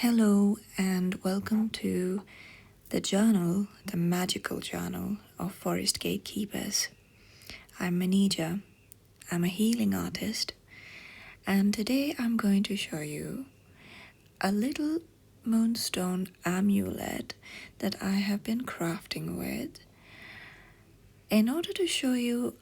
Hello and welcome to the journal, the magical journal of Forest Gatekeepers. I'm Manijhé. I'm a healing artist, and today I'm going to show you a little moonstone amulet that I have been crafting with in order to show you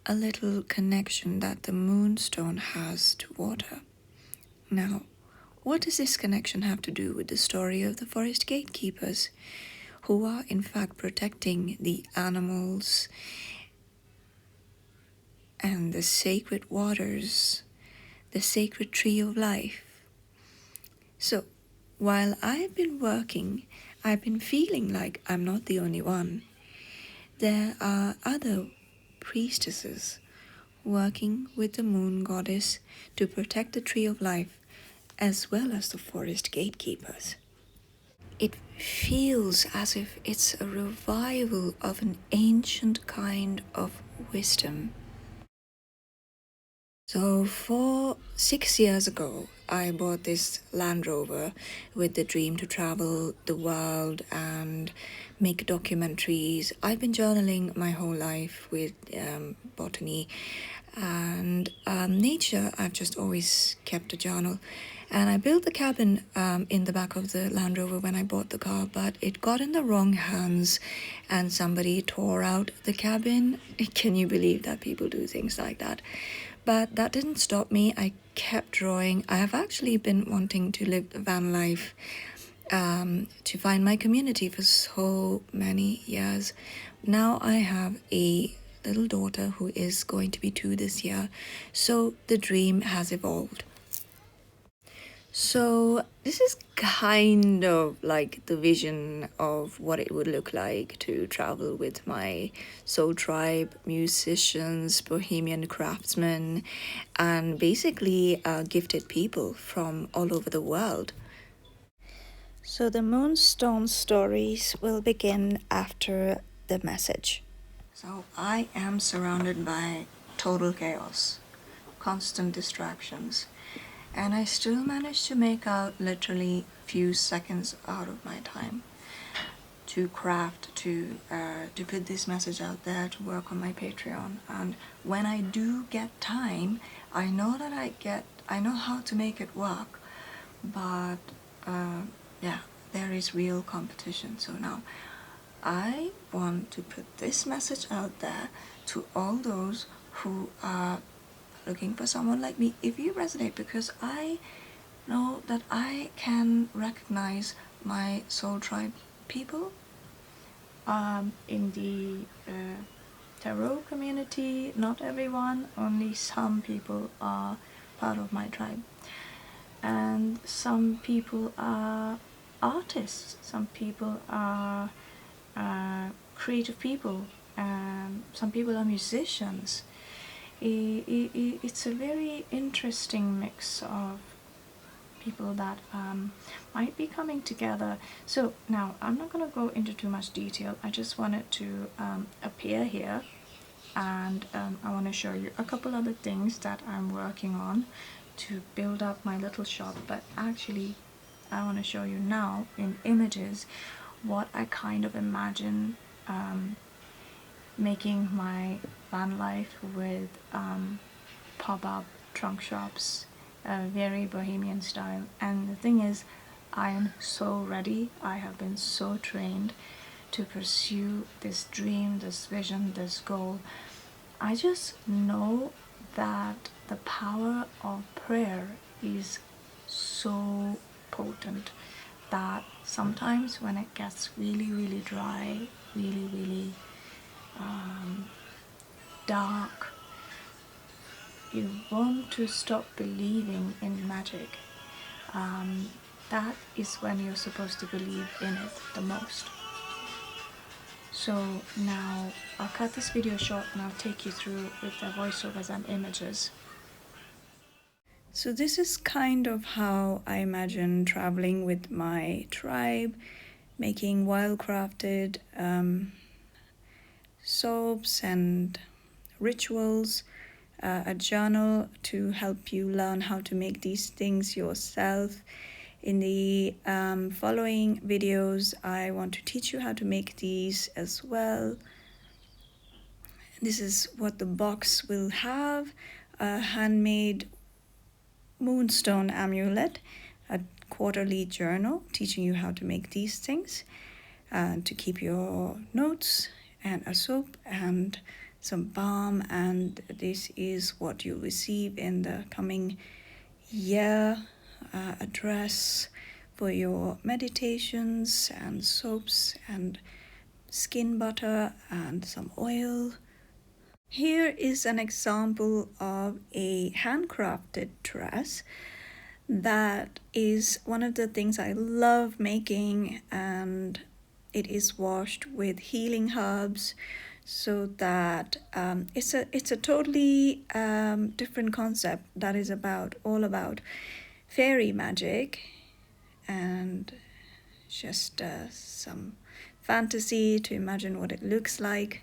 a little connection that the moonstone has to water. Now, what does this connection have to do with the story of the Forest Gatekeepers, who are in fact protecting the animals and the sacred waters, the sacred tree of life? So, while I've been working, I've been feeling like I'm not the only one. There are other priestesses working with the moon goddess to protect the tree of life, as well as the forest gatekeepers. It feels as if it's a revival of an ancient kind of wisdom. So, 6 years ago, I bought this Land Rover with the dream to travel the world and make documentaries. I've been journaling my whole life with botany and nature. I've just always kept a journal. And I built the cabin in the back of the Land Rover when I bought the car, but it got in the wrong hands and somebody tore out the cabin. Can you believe that people do things like that? But that didn't stop me. I kept drawing. I have actually been wanting to live the van life, to find my community for so many years. Now I have a little daughter who is going to be 2 this year, so the dream has evolved. So this is kind of like the vision of what it would look like to travel with my soul tribe, musicians, bohemian craftsmen, and basically gifted people from all over the world. So the moonstone stories will begin after the message. So I am surrounded by total chaos, constant distractions, and I still managed to make out literally few seconds out of my time to craft, to put this message out there, to work on my Patreon. And when I do get time, I know how to make it work, but yeah, there is real competition. So now I want to put this message out there to all those who are looking for someone like me, if you resonate, because I know that I can recognize my soul tribe people. In the tarot community, not everyone, only some people are part of my tribe. And some people are artists, some people are creative people, and some people are musicians. It's a very interesting mix of people that might be coming together. So now I'm not going to go into too much detail. I just wanted to appear here, and I want to show you a couple other things that I'm working on to build up my little shop. But actually I want to show you now in images what I kind of imagine making my van life with pop-up trunk shops, very bohemian style. And the thing is, I am so ready. I have been so trained to pursue this dream, this vision, this goal. I just know that the power of prayer is so potent that sometimes when it gets really dry, really dark, you want to stop believing in magic. That is when you're supposed to believe in it the most. So now I'll cut this video short and I'll take you through with the voiceovers and images. So this is kind of how I imagine traveling with my tribe, making wildcrafted soaps and rituals, a journal to help you learn how to make these things yourself. In the following videos, I want to teach you how to make these as well. This is what the box will have: a handmade moonstone amulet, a quarterly journal teaching you how to make these things, to keep your notes, and a soap and some balm. And this is what you'll receive in the coming year: a dress for your meditations, and soaps, and skin butter, and some oil. Here is an example of a handcrafted dress. That is one of the things I love making, and it is washed with healing herbs, so that it's a totally different concept that is all about fairy magic and just some fantasy to imagine what it looks like.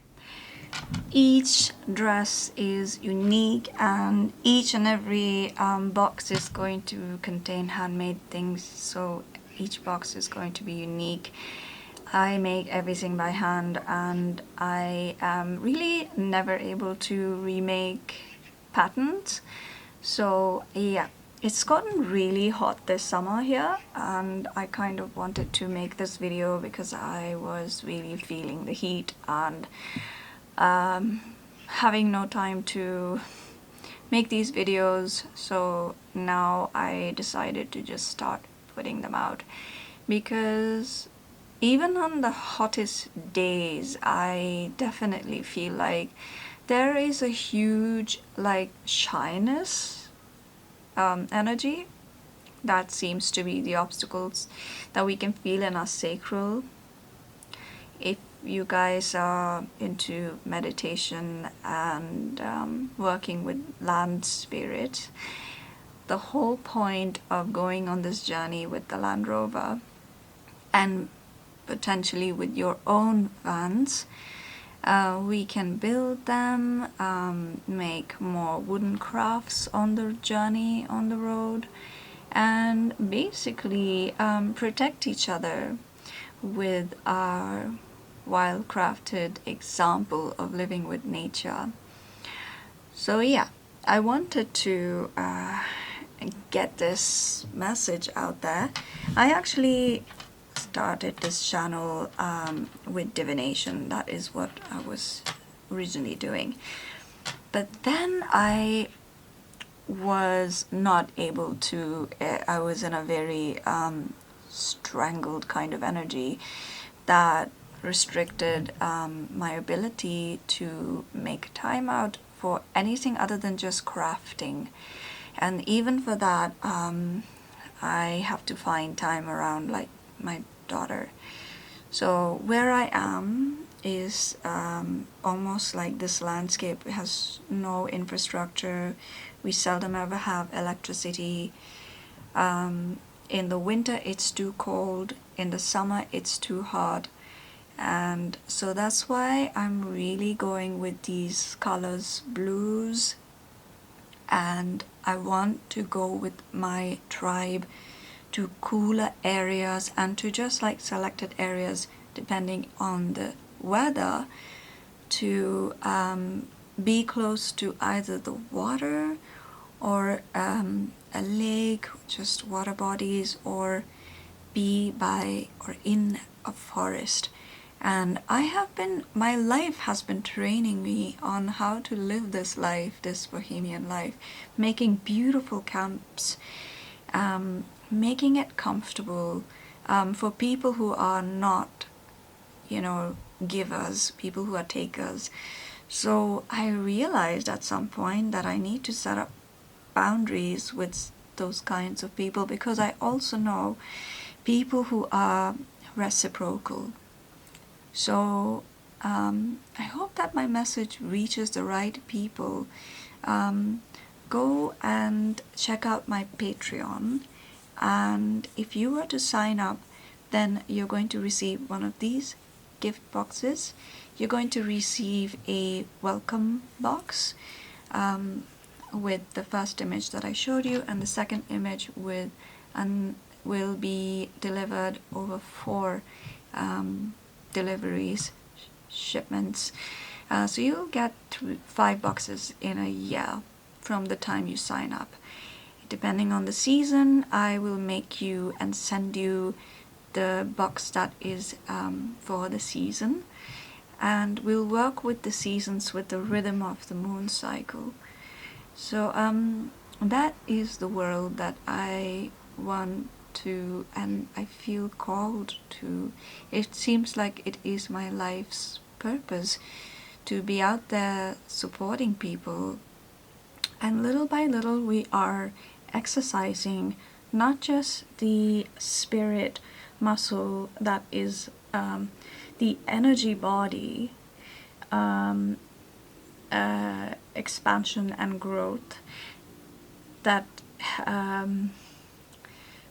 Each dress is unique, and each and every box is going to contain handmade things, so each box is going to be unique. I make everything by hand, and I am really never able to remake patterns. So yeah, it's gotten really hot this summer here, and I kind of wanted to make this video because I was really feeling the heat and having no time to make these videos. So now I decided to just start putting them out, because even on the hottest days, I definitely feel like there is a huge like shyness energy that seems to be the obstacles that we can feel in our sacral. If you guys are into meditation and working with land spirit, the whole point of going on this journey with the Land Rover, and potentially with your own vans, we can build them, make more wooden crafts on the journey, on the road, and basically protect each other with our well-crafted example of living with nature. So yeah, I wanted to get this message out there. I actually started this channel with divination. That is what I was originally doing. But then I was not able to, I was in a very strangled kind of energy that restricted my ability to make time out for anything other than just crafting. And even for that, I have to find time around like my daughter. So where I am is almost like this landscape. It has no infrastructure. We seldom ever have electricity. In the winter it's too cold, in the summer it's too hot. And so that's why I'm really going with these colors, blues, and I want to go with my tribe to cooler areas and to just like selected areas depending on the weather, to be close to either the water or a lake, just water bodies, or be by or in a forest. And my life has been training me on how to live this life, this bohemian life, making beautiful camps, making it comfortable for people who are not, givers, people who are takers. So I realized at some point that I need to set up boundaries with those kinds of people, because I also know people who are reciprocal. So I hope that my message reaches the right people. Go and check out my Patreon, and if you were to sign up, then you're going to receive one of these gift boxes. You're going to receive a welcome box with the first image that I showed you, and the second image with an will be delivered over 4 deliveries, shipments. So you'll get 5 boxes in a year from the time you sign up. Depending on the season, I will make you and send you the box that is for the season, and we'll work with the seasons with the rhythm of the moon cycle. So that is the world that I want to, and I feel called to. It seems like it is my life's purpose to be out there supporting people, and little by little we are exercising not just the spirit muscle that is the energy body expansion and growth that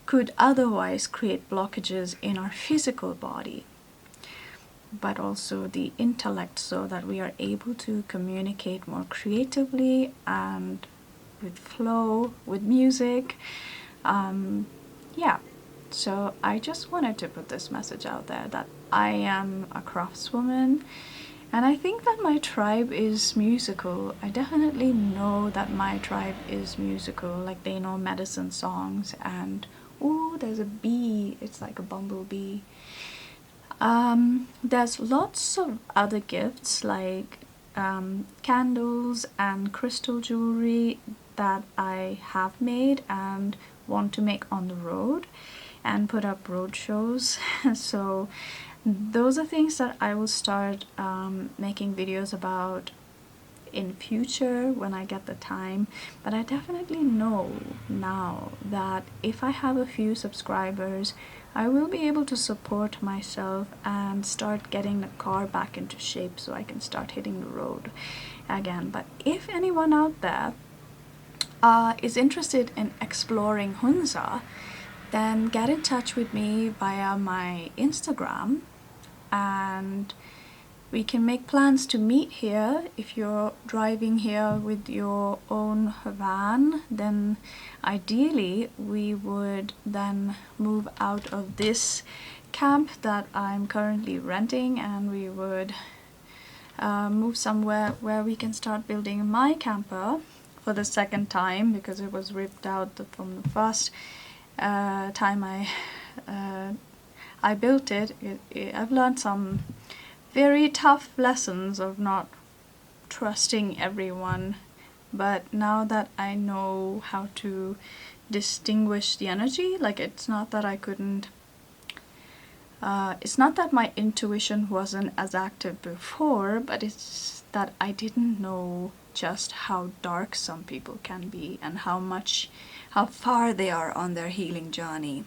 could otherwise create blockages in our physical body, but also the intellect, so that we are able to communicate more creatively and with flow, with music. Yeah, so I just wanted to put this message out there that I am a craftswoman, and I think that my tribe is musical. I definitely know that my tribe is musical, like they know medicine songs, and oh, there's a bee, it's like a bumblebee. There's lots of other gifts like candles and crystal jewelry that I have made and want to make on the road and put up road shows. So those are things that I will start making videos about in future when I get the time. But I definitely know now that if I have a few subscribers, I will be able to support myself and start getting the car back into shape so I can start hitting the road again. But if anyone out there is interested in exploring Hunza, then get in touch with me via my Instagram, and we can make plans to meet here. If you're driving here with your own van, then ideally we would then move out of this camp that I'm currently renting, and we would move somewhere where we can start building my camper for the second time, because it was ripped out from the first time I built it. I've learned some very tough lessons of not trusting everyone, but now that I know how to distinguish the energy, like it's not that I couldn't, it's not that my intuition wasn't as active before, but it's that I didn't know just how dark some people can be and how far they are on their healing journey.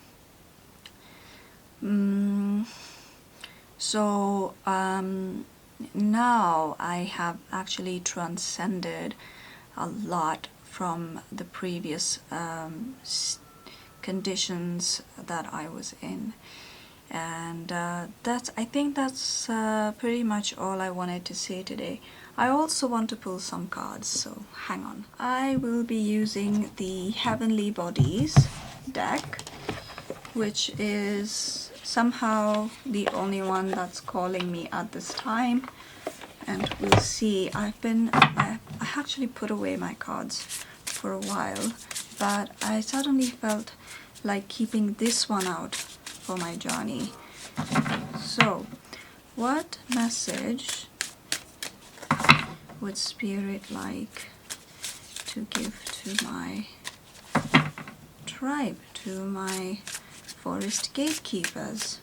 So now I have actually transcended a lot from the previous conditions that I was in, and I think that's pretty much all I wanted to say today. I also want to pull some cards, so hang on. I will be using the Heavenly Bodies deck, which is somehow the only one that's calling me at this time, and we'll see. I actually put away my cards for a while, but I suddenly felt like keeping this one out for my journey. So what message would Spirit like to give to my tribe, to my Forest Gatekeepers?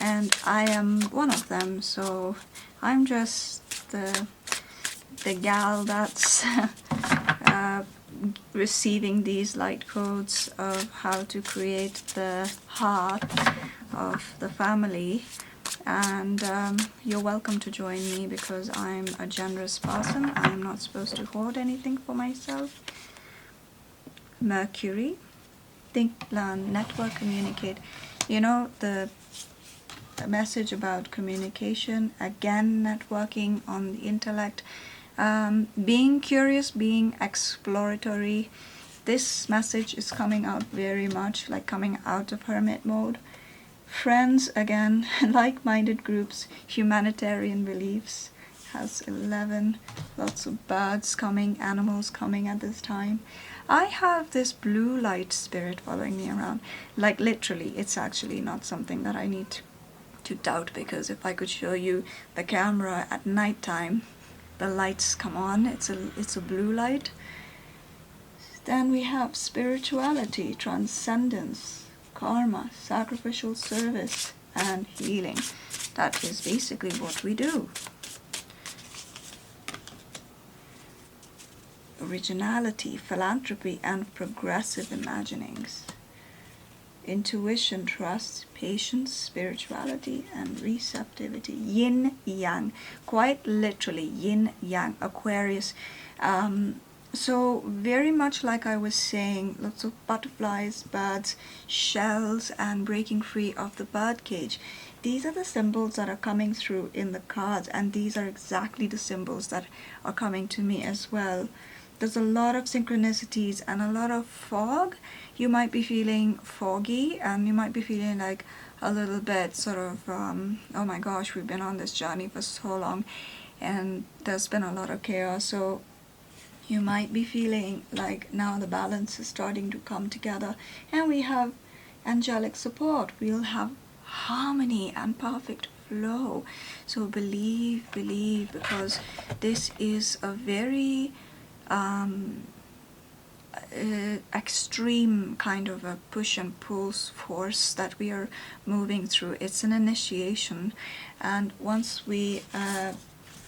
And I am one of them, so I'm just the gal that's receiving these light codes of how to create the heart of the family. And you're welcome to join me, because I'm a generous person. I'm not supposed to hoard anything for myself. Mercury, think, learn, network, communicate. You know, the message about communication, again, networking on the intellect, Being curious, being exploratory. This message is coming out very much, like coming out of hermit mode. Friends, again, like-minded groups, humanitarian beliefs, has 11, lots of birds coming, animals coming at this time. I have this blue light spirit following me around. Like literally, it's actually not something that I need to doubt, because if I could show you the camera at nighttime, the lights come on, it's a blue light. Then we have spirituality, transcendence, karma, sacrificial service, and healing. That is basically what we do. Originality, philanthropy, and progressive imaginings. Intuition, trust, patience, spirituality, and receptivity. Yin yang, quite literally yin yang. Aquarius. So very much like I was saying, lots of butterflies, birds, shells, and breaking free of the bird cage. These are the symbols that are coming through in the cards, and these are exactly the symbols that are coming to me as well. There's a lot of synchronicities and a lot of fog. You might be feeling foggy, and you might be feeling like a little bit sort of, oh my gosh, we've been on this journey for so long, and there's been a lot of chaos. So you might be feeling like now the balance is starting to come together, and we have angelic support. We'll have harmony and perfect flow. So believe, because this is a very extreme kind of a push and pull force that we are moving through. It's an initiation, and once we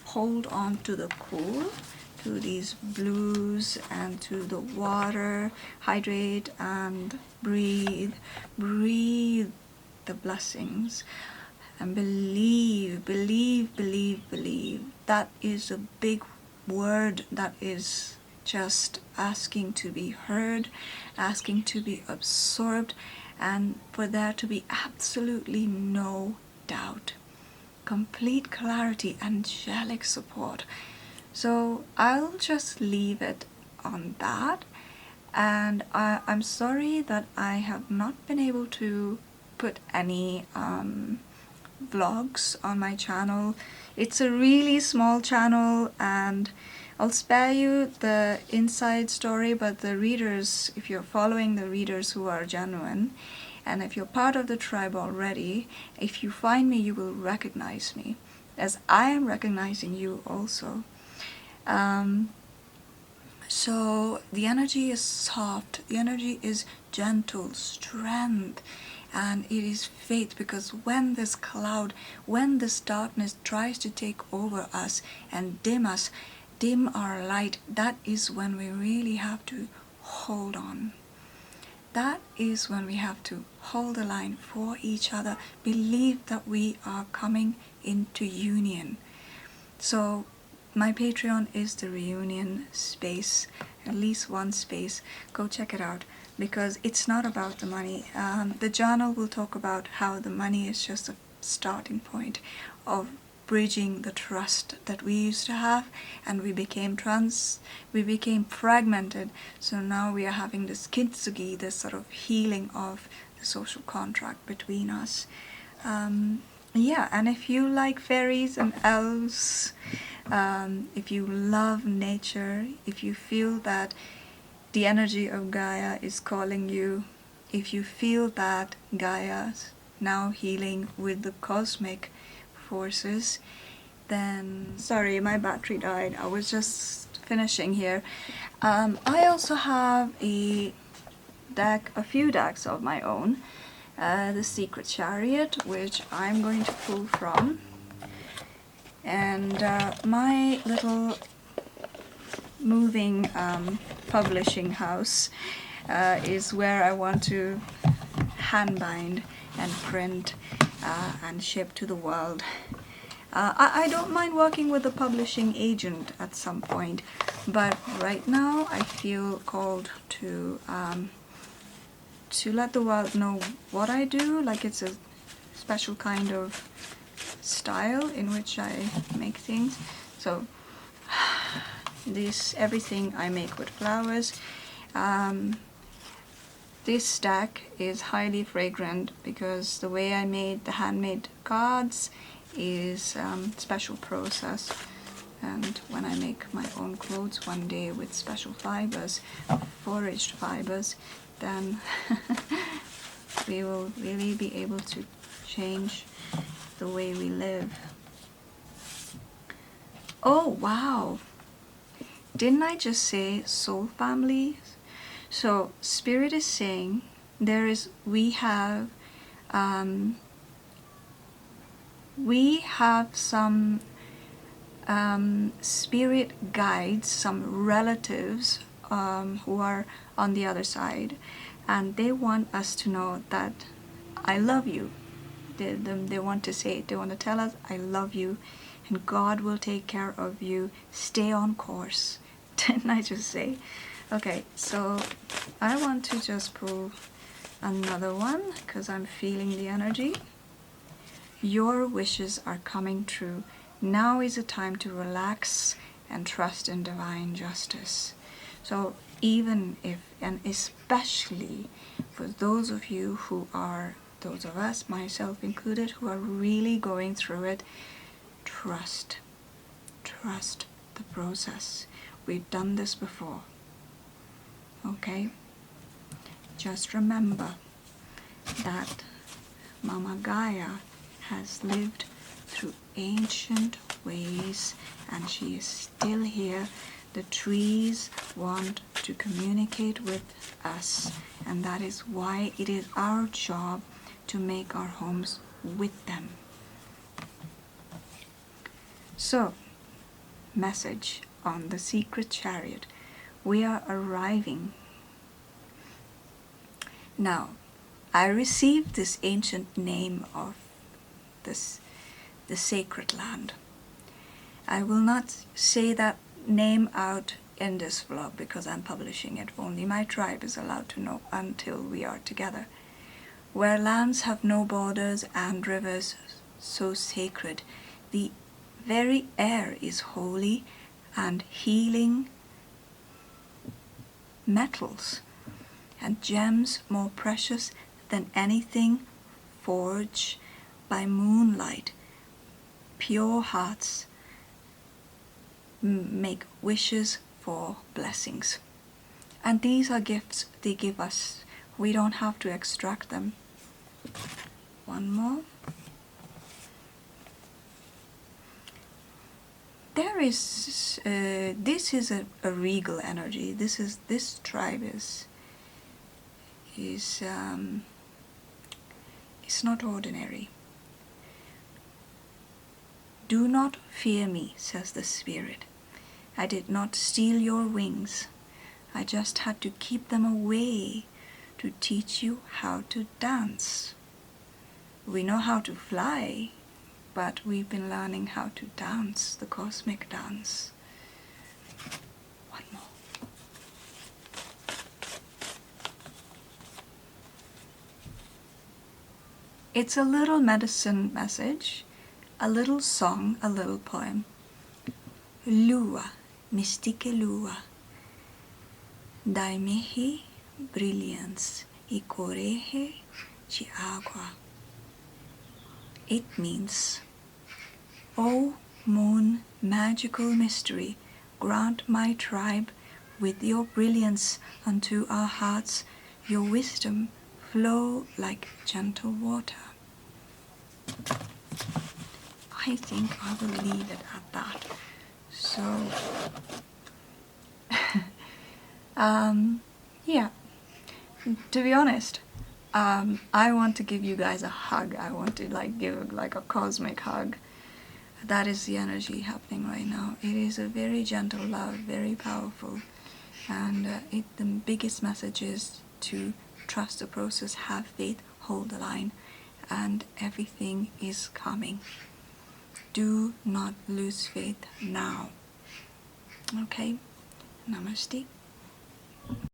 hold on to the cool, to these blues, and to the water, hydrate and breathe the blessings, and believe. That is a big word that is just asking to be heard, asking to be absorbed, and for there to be absolutely no doubt. Complete clarity, angelic support. So I'll just leave it on that, and I'm sorry that I have not been able to put any vlogs on my channel. It's a really small channel, and I'll spare you the inside story, but the readers, if you're following the readers who are genuine, and if you're part of the tribe already, if you find me, you will recognize me, as I am recognizing you also. So the energy is soft, the energy is gentle, strength, and it is faith, because when this cloud, when this darkness tries to take over us and dim our light, that is when we really have to hold on. That is when we have to hold the line for each other, believe that we are coming into union. So my Patreon is the reunion space, at least one space. Go check it out, because it's not about the money. The journal will talk about how the money is just a starting point of bridging the trust that we used to have, and we became fragmented. So now we are having this kintsugi, this sort of healing of the social contract between us. Yeah, and if you like fairies and elves, if you love nature, if you feel that the energy of Gaia is calling you, if you feel that Gaia's now healing with the cosmic forces, then... Sorry, my battery died. I was just finishing here. I also have a few decks of my own. The Secret Chariot, which I'm going to pull from, and my little moving publishing house is where I want to hand bind and print and ship to the world. I don't mind working with a publishing agent at some point, but right now I feel called to let the world know what I do. Like, it's a special kind of style in which I make things. So everything I make with flowers. This stack is highly fragrant because the way I made the handmade cards is special process. And when I make my own clothes one day with special fibers, foraged fibers, then we will really be able to change the way we live. Oh wow! Didn't I just say soul family? So Spirit is saying we have some spirit guides, some relatives who are on the other side, and they want us to know that I love you. They want to say it. They want to tell us I love you and God will take care of you. Stay on course. Didn't I just say? Okay, so I want to just pull another one because I'm feeling the energy. Your wishes are coming true. Now is the time to relax and trust in divine justice. So even if, and especially for those of you who are, those of us, myself included, who are really going through it, trust the process. We've done this before. Okay? Just remember that Mama Gaia has lived through ancient ways and she is still here. The trees want to communicate with us, and that is why it is our job to make our homes with them. So, message on the secret chariot. We are arriving. Now, I received this ancient name of the sacred land. I will not say that name out in this vlog because I'm publishing it. Only my tribe is allowed to know until we are together. Where lands have no borders and rivers so sacred, the very air is holy and healing metals and gems more precious than anything forged by moonlight. Pure hearts make wishes for blessings. And these are gifts they give us. We don't have to extract them. One more. There is, this is a regal energy. This tribe is it's not ordinary. Do not fear me, says the Spirit. I did not steal your wings. I just had to keep them away to teach you how to dance. We know how to fly, but we've been learning how to dance, the cosmic dance. One more. It's a little medicine message, a little song, a little poem. Lua, mystique lua, daimehi brilliance, I corehe ci agua. It means, O moon, magical mystery, grant my tribe with your brilliance unto our hearts, your wisdom flow like gentle water. I think I will leave it at that. So, yeah, to be honest, I want to give you guys a hug. I want to give a cosmic hug. That is the energy happening right now. It is a very gentle love, very powerful, and the biggest message is to trust the process, have faith, hold the line, and everything is coming. Do not lose faith now. Okay? Namaste.